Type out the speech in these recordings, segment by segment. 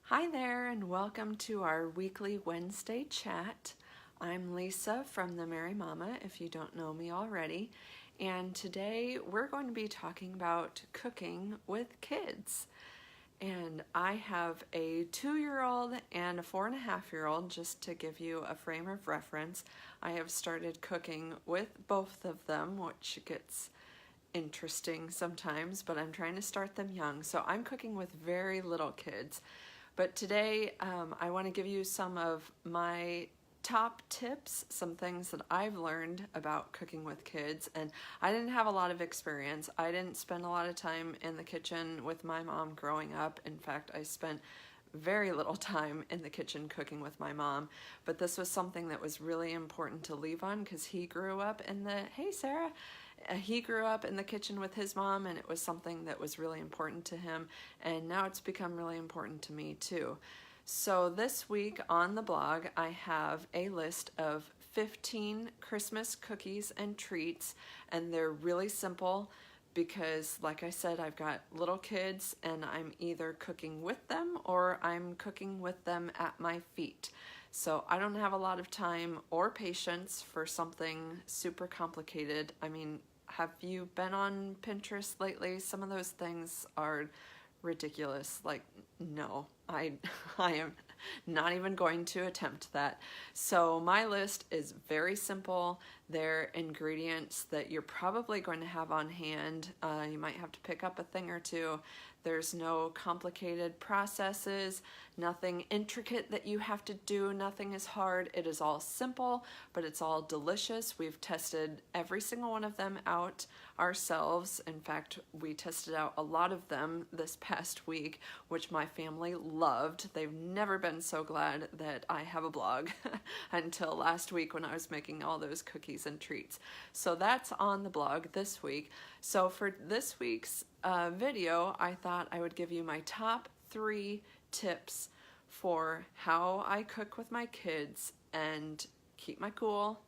Hi there and welcome to our weekly Wednesday chat. I'm Lisa from the Merry Mama, if you don't know me already, and today we're going to be talking about cooking with kids. And I have a 2-year-old and a 4.5-year-old, just to give you a frame of reference. I have started cooking with both of them, which gets interesting sometimes, but I'm trying to start them young. So I'm cooking with very little kids. But today I want to give you some of my top tips, some things that I've learned about cooking with kids. And I didn't have a lot of experience. I didn't spend a lot of time in the kitchen with my mom growing up. In fact, I spent very little time in the kitchen cooking with my mom, but this was something that was really important to leave on because he grew up in the, hey Sarah, he grew up in the kitchen with his mom, and it was something that was really important to him, and now it's become really important to me too. So this week on the blog I have a list of 15 Christmas cookies and treats, and they're really simple because, like I said, I've got little kids and I'm either cooking with them or I'm cooking with them at my feet. So I don't have a lot of time or patience for something super complicated. I mean, have you been on Pinterest lately? Some of those things are ridiculous. Like, no, I am not even going to attempt that. So my list is very simple. They're ingredients that you're probably going to have on hand. You might have to pick up a thing or two. There's no complicated processes, nothing intricate that you have to do, nothing is hard. It is all simple, but it's all delicious. We've tested every single one of them out ourselves. In fact, we tested out a lot of them this past week, which my family loved. They've never been so glad that I have a blog until last week when I was making all those cookies and treats. So that's on the blog this week. So for this week's video, I thought I would give you my top 3 tips for how I cook with my kids and keep my cool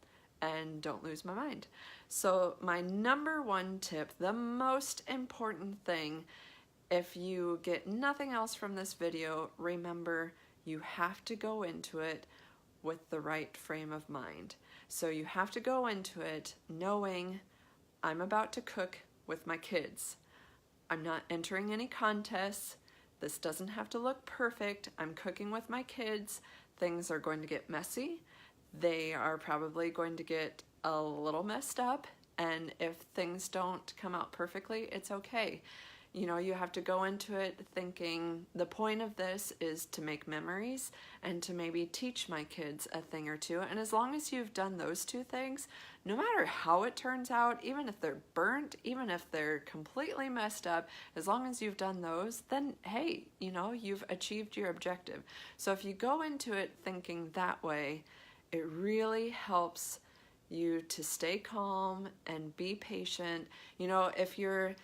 and don't lose my mind. So my number 1 tip, the most important thing, if you get nothing else from this video, remember you have to go into it with the right frame of mind. So you have to go into it knowing I'm about to cook with my kids. I'm not entering any contests. This doesn't have to look perfect. I'm cooking with my kids. Things are going to get messy. They are probably going to get a little messed up. And if things don't come out perfectly, it's okay. You know, you have to go into it thinking the point of this is to make memories and to maybe teach my kids a thing or two. And as long as you've done those 2 things, no matter how it turns out, even if they're burnt, even if they're completely messed up, as long as you've done those, then hey, you know, you've achieved your objective. So if you go into it thinking that way, it really helps you to stay calm and be patient. You know, if you're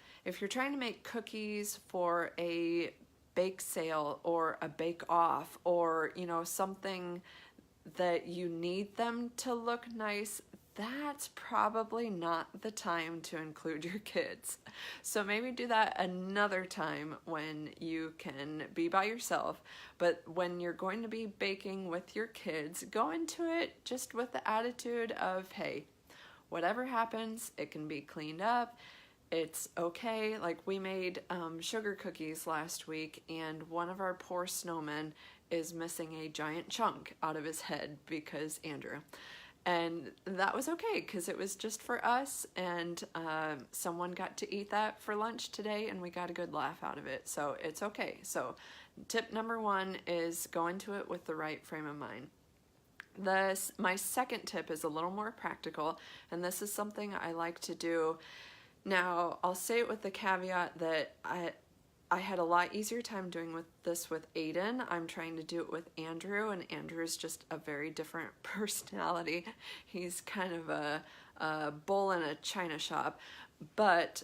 trying to make cookies for a bake sale or a bake off, or you know, something that you need them to look nice, that's probably not the time to include your kids. So maybe do that another time when you can be by yourself. But when you're going to be baking with your kids, go into it just with the attitude of, hey, whatever happens, it can be cleaned up. It's okay. Like, we made sugar cookies last week, and one of our poor snowmen is missing a giant chunk out of his head because Andrew. And that was okay because it was just for us, and someone got to eat that for lunch today and we got a good laugh out of it, so it's okay. So tip number 1 is go into it with the right frame of mind. My second tip is a little more practical, and this is something I like to do. Now, I'll say it with the caveat that I had a lot easier time doing this with Aiden. I'm trying to do it with Andrew, and Andrew is just a very different personality. He's kind of a bull in a china shop. But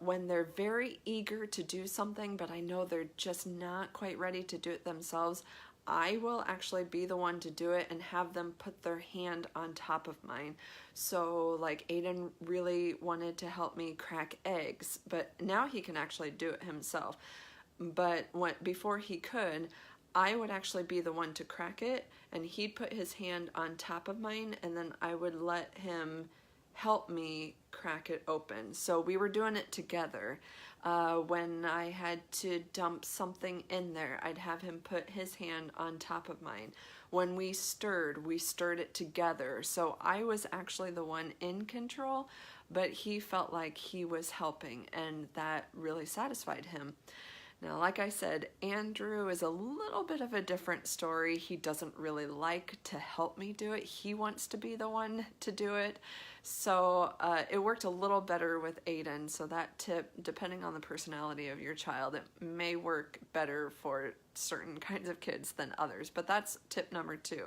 when they're very eager to do something, but I know they're just not quite ready to do it themselves, I will actually be the one to do it and have them put their hand on top of mine. So like Aiden really wanted to help me crack eggs, but now he can actually do it himself. But before he could, I would actually be the one to crack it, and he'd put his hand on top of mine, and then I would let him help me crack it open. So we were doing it together. When I had to dump something in there, I'd have him put his hand on top of mine. When we stirred it together. So I was actually the one in control, but he felt like he was helping, and that really satisfied him. Now, like I said, Andrew is a little bit of a different story. He doesn't really like to help me do it. He wants to be the one to do it. So it worked a little better with Aiden. So that tip, depending on the personality of your child, it may work better for certain kinds of kids than others. But that's tip number 2.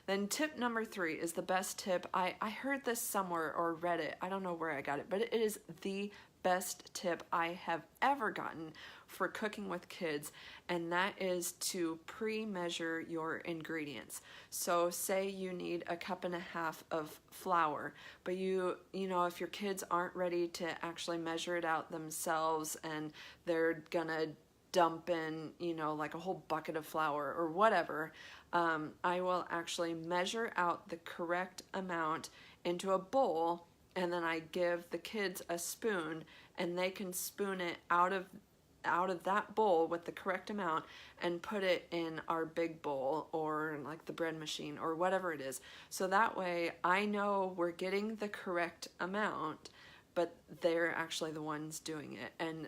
Then tip number 3 is the best tip. I heard this somewhere or read it. I don't know where I got it, but it is the best tip I have ever gotten for cooking with kids, and that is to pre-measure your ingredients. So say you need 1.5 cups of flour, but you know, if your kids aren't ready to actually measure it out themselves and they're gonna dump in, you know, like a whole bucket of flour or whatever, I will actually measure out the correct amount into a bowl, and then I give the kids a spoon, and they can spoon it out of that bowl with the correct amount and put it in our big bowl or like the bread machine or whatever it is. So that way I know we're getting the correct amount, but they're actually the ones doing it. And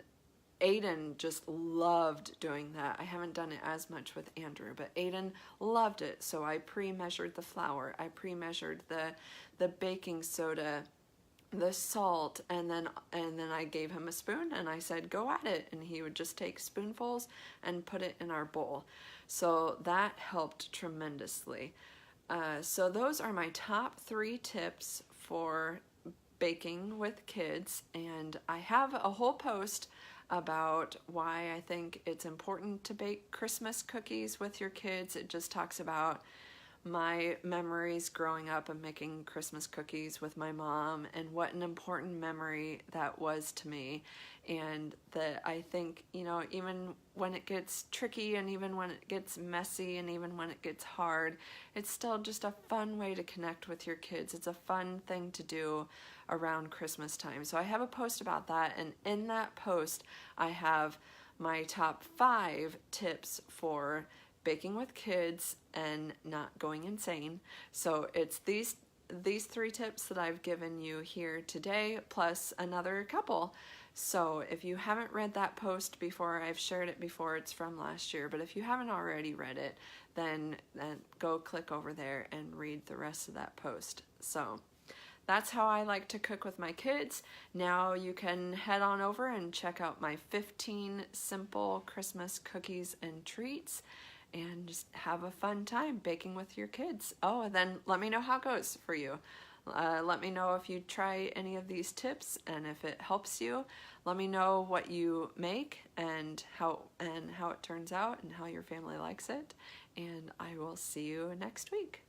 Aiden just loved doing that. I haven't done it as much with Andrew, but Aiden loved it. So I pre-measured the flour, I pre-measured the baking soda, the salt, and then I gave him a spoon and I said, go at it, and he would just take spoonfuls and put it in our bowl. So that helped tremendously. So those are my top 3 tips for baking with kids, and I have a whole post about why I think it's important to bake Christmas cookies with your kids. It just talks about my memories growing up and making Christmas cookies with my mom, and what an important memory that was to me. And that I think, you know, even when it gets tricky and even when it gets messy and even when it gets hard, it's still just a fun way to connect with your kids. It's a fun thing to do around Christmas time. So I have a post about that, and in that post I have my top 5 tips for baking with kids and not going insane. So it's these 3 tips that I've given you here today, plus another couple. So if you haven't read that post before, I've shared it before, it's from last year, but if you haven't already read it, then go click over there and read the rest of that post. So that's how I like to cook with my kids. Now you can head on over and check out my 15 simple Christmas cookies and treats, and just have a fun time baking with your kids. Oh, and then let me know how it goes for you. Let me know if you try any of these tips, and if it helps you. Let me know what you make and how it turns out and how your family likes it. And I will see you next week.